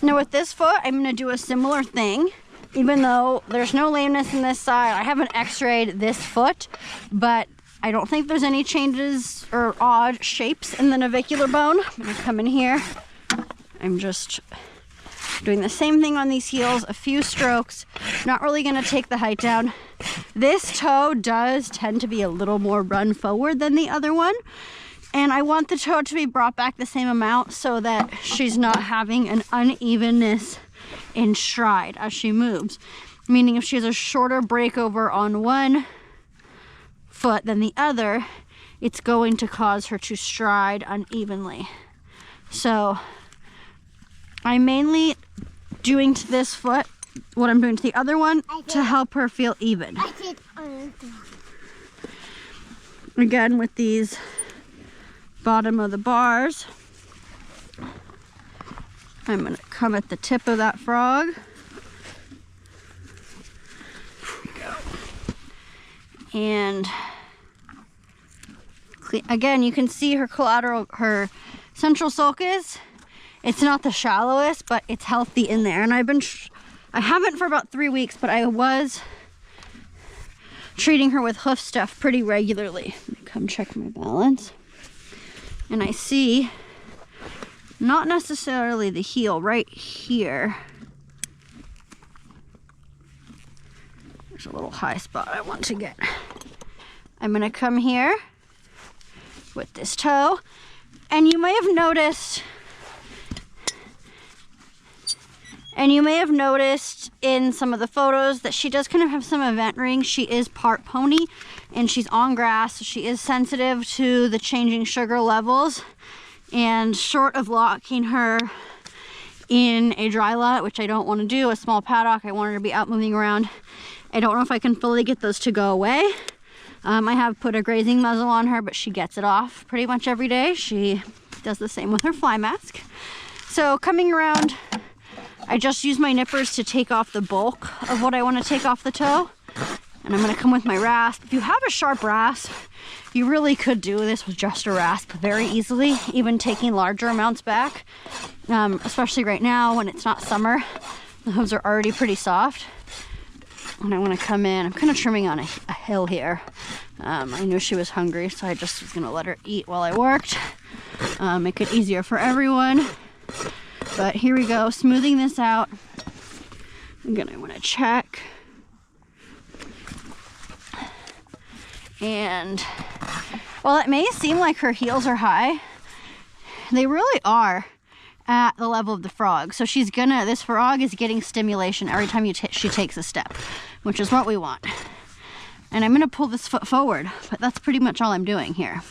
Now with this foot, I'm gonna do a similar thing. Even though there's no lameness in this side, I haven't x-rayed this foot, but I don't think there's any changes or odd shapes in the navicular bone. I'm gonna come in here. I'm just doing the same thing on these heels, a few strokes. Not really gonna take the height down. This toe does tend to be a little more run forward than the other one. And I want the toe to be brought back the same amount so that she's not having an unevenness in stride as she moves. Meaning if she has a shorter breakover on one foot than the other, it's going to cause her to stride unevenly. So I'm mainly doing to this foot what I'm doing to the other one to help her feel even. Again, with these bottom of the bars, I'm gonna come at the tip of that frog. And again, you can see her collateral, her central sulcus. It's not the shallowest, but it's healthy in there. And I haven't for about 3 weeks, but I was treating her with hoof stuff pretty regularly. Let me come check my balance. And I see not necessarily the heel right here. There's a little high spot I want to get. I'm gonna come here with this toe, and you may have noticed in some of the photos that she does kind of have some event rings. She is part pony and she's on grass, so she is sensitive to the changing sugar levels. And short of locking her in a dry lot, which I don't want to do, a small paddock, I want her to be out moving around. I don't know if I can fully get those to go away. I have put a grazing muzzle on her, but she gets it off pretty much every day. She does the same with her fly mask. So coming around, I just use my nippers to take off the bulk of what I want to take off the toe. And I'm gonna come with my rasp. If you have a sharp rasp, you really could do this with just a rasp very easily, even taking larger amounts back. Especially right now when it's not summer. The hooves are already pretty soft. And I want to come in, I'm kind of trimming on a hill here. I knew she was hungry, so I just was gonna let her eat while I worked. Make it easier for everyone. But here we go, smoothing this out. Again, I want to check. And while it may seem like her heels are high, they really are at the level of the frog. So this frog is getting stimulation every time she takes a step, which is what we want. And I'm gonna pull this foot forward, but that's pretty much all I'm doing here.